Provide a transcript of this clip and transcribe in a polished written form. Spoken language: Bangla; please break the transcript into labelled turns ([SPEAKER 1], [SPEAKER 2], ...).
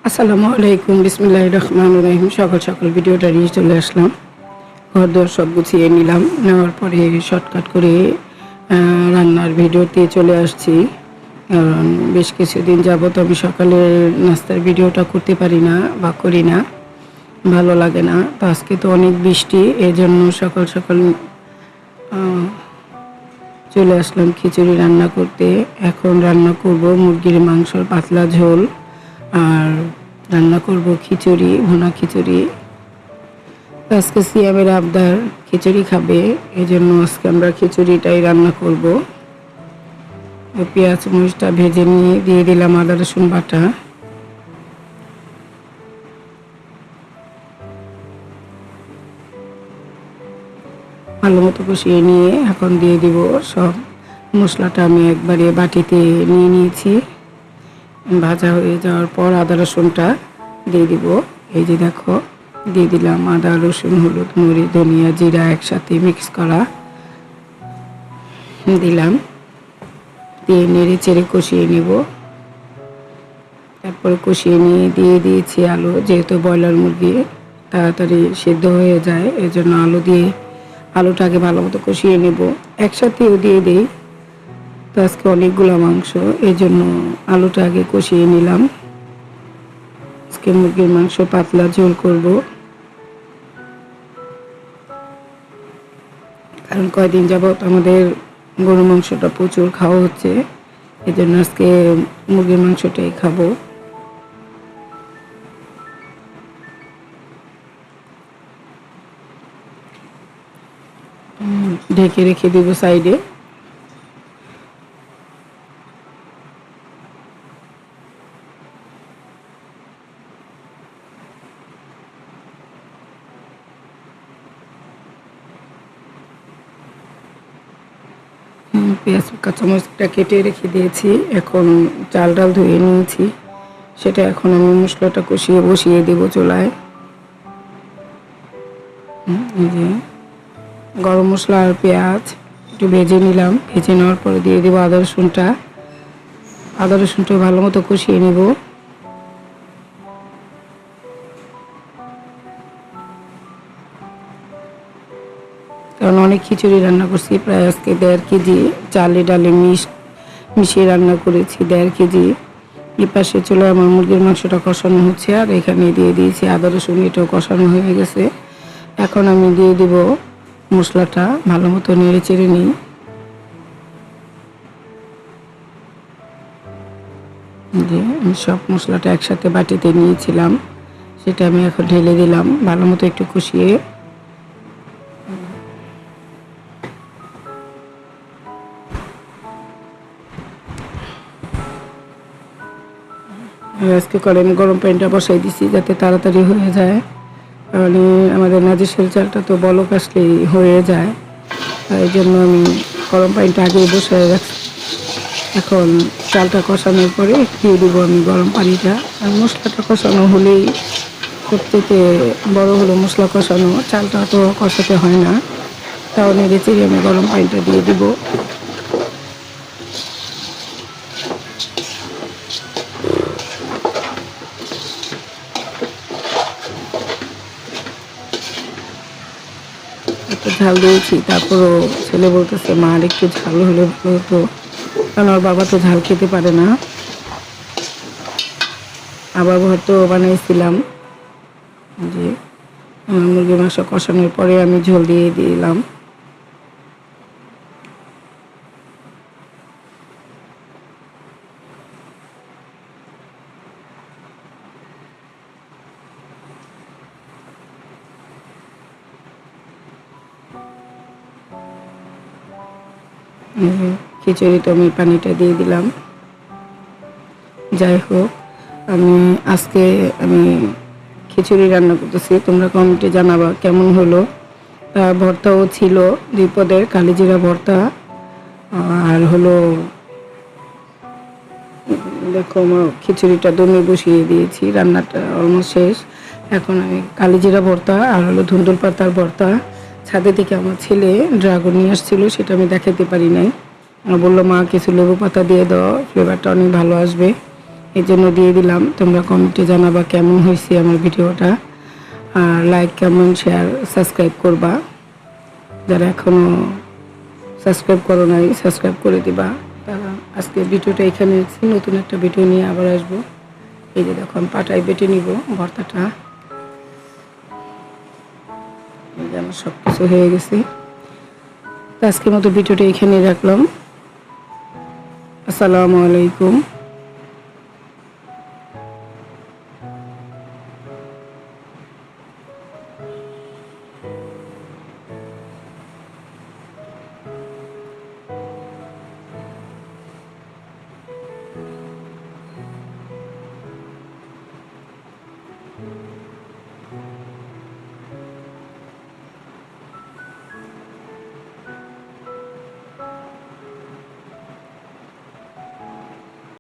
[SPEAKER 1] আসসালামু আলাইকুম, বিসমিল্লাহির রহমানির রহিম। সকাল সকাল ভিডিওটা নিয়ে চলে আসলাম। ঘরদোর সব গুছিয়ে নিলাম, নেওয়ার পরে শর্টকাট করে রান্নার ভিডিওতে চলে আসছি। কারণ বেশ কিছুদিন যাবত আমি সকালের নাস্তার ভিডিওটা করতে পারি না বা করি না, ভালো লাগে না। তো আজকে তো অনেক বৃষ্টি, এই জন্য সকাল সকাল চলে আসলাম খিচুড়ি রান্না করতে। এখন রান্না করব মুরগির মাংসর পাতলা ঝোল, আর রান্না করব খিচুড়ি, ভুনা খিচুড়ি। আজকে সিয়ামের আবদার খিচুড়ি খাবে, এই জন্য আজকে আমরা খিচুড়িটাই রান্না করব। পেঁয়াজ মরিচটা ভেজে নিয়ে দিয়ে দিলাম আদা রসুন বাটা। ভালো মতো কষিয়ে নিয়ে এখন দিয়ে দিব সব মশলাটা। আমি একবারে বাটিতে নিয়ে নিয়েছি। ভাজা হয়ে যাওয়ার পর আদা রসুনটা দিয়ে দিব। এই যে দেখো, দিয়ে দিলাম আদা রসুন, হলুদ, মরিচ, ধনিয়া, জিরা একসাথে মিক্স করা দিলাম। দিয়ে নেড়ে চেড়ে কষিয়ে নেব। তারপরে কষিয়ে নিয়ে দিয়ে দিয়েছি আলু, যেহেতু ব্রয়লার মুরগি তাড়াতাড়ি সিদ্ধ হয়ে যায়, এজন্য আলুটাকে ভালো মতো কষিয়ে নেব। একসাথেও দিয়ে দিই, তো আজকে অনেকগুলো মাংস, এই জন্য আলুটা আগে কষিয়ে নিলাম। আজকে মুরগির মাংস পাতলা ঝোল করব, কারণ কয়দিন যাবত আমাদের গরু মাংসটা প্রচুর খাওয়া হচ্ছে, এই জন্য আজকে মুরগির মাংসটাই খাবো। ঢেকে রেখে দেব সাইডে। পেঁয়াজ কাঁচামরিচটা কেটে রেখে দিয়েছি। এখন চাল ডাল ধুয়ে নিয়েছি, সেটা এখন আমি মশলাটা কষিয়ে বসিয়ে দেবো চুলায়। এই যে গরম মশলা আর পেঁয়াজ একটু ভেজে নিলাম। ভেজে নেওয়ার পরে দিয়ে দেবো আদা রসুনটা। আদা রসুনটা ভালো মতো কষিয়ে নেব। কারণ অনেক খিচুড়ি রান্না করছি, প্রায় আজকে 1.5 কেজি চালে ডালে মিশিয়ে রান্না করেছি, 1.5 কেজি। এই পাশে চলে আমার মুরগির মাংসটা কষানো হচ্ছে, আর এখানে দিয়ে দিয়েছি আদা রসুন, এটাও কষানো হয়ে গেছে। এখন আমি দিয়ে দিব মশলাটা, ভালো মতো নেড়ে চেড়ে নিই। যে আমি সব মশলাটা একসাথে বাটিতে নিয়েছিলাম, সেটা আমি এখন ঢেলে দিলাম, ভালো মতো একটু কষিয়ে। আজকে করে আমি গরম পানিটা বসাই দিছি যাতে তাড়াতাড়ি হয়ে যায়। মানে আমাদের নাজিসের চালটা তো বলক আসলেই হয়ে যায়, এই জন্য আমি গরম পানিটা আগেই বসাই রাখছি। এখন চালটা কষানোর পরে দিয়ে দেবো আমি গরম পানিটা। আর মশলাটা কষানো হলেই সবথেকে বড় হলো মশলা কষানো, চালটা তো কষাতে হয় না। তাও নেড়ে চেড়ে আমি গরম পানিটা দিয়ে দিব। একটু ঝাল দিয়েছি, তারপরও ছেলে বলতেছে মা আর একটু ঝাল হলে ভালো হতো, কারণ ওর বাবা তো ঝাল খেতে পারে না। আবার ভর্তা বানাইছিলাম। যে মুরগির মাংস কষানোর পরে আমি ঝোল দিয়ে দিলাম। খিচুড়ি তো আমি পানিটা দিয়ে দিলাম। যাই হোক, আজকে আমি খিচুড়ি রান্না করতেছি, তোমরা কমেন্টে জানাবা কেমন হলো। ভর্তাও ছিল 2 পদের, কালিজিরা ভর্তা আর হলো, দেখো আমার খিচুড়িটা দমে বসিয়ে দিয়েছি, রান্নাটা অলমোস্ট শেষ। এখন আমি কালিজিরা ভর্তা আর হলো ধুন্দুল পাতার ভর্তা। ছাদে থেকে আমার ছেলে ড্রাগন নিয়ে আসছিল, সেটা আমি দেখাতে পারি নাই। বললো মা কিছু লেবু পাতা দিয়ে দাও, ফ্লেভারটা অনেক ভালো আসবে। এই জন্য দিয়ে দিলাম। তোমরা কমেন্টে জানাবা কেমন হয়েছে আমার ভিডিওটা, আর লাইক কমেন্ট শেয়ার সাবস্ক্রাইব করবা, যারা এখনও সাবস্ক্রাইব করো নাই সাবস্ক্রাইব করে দিবা। তারা আজকে ভিডিওটা এখানে নতুন একটা ভিডিও নিয়ে আবার আসবো। এই যে দেখো আমি পাটায় বেটে নিব ভর্তাটা। এই যে আমার সব কিছু হয়ে গেছে। তো আজকের মতো ভিডিওটা এখানেই রাখলাম। আসসালামু আলাইকুম।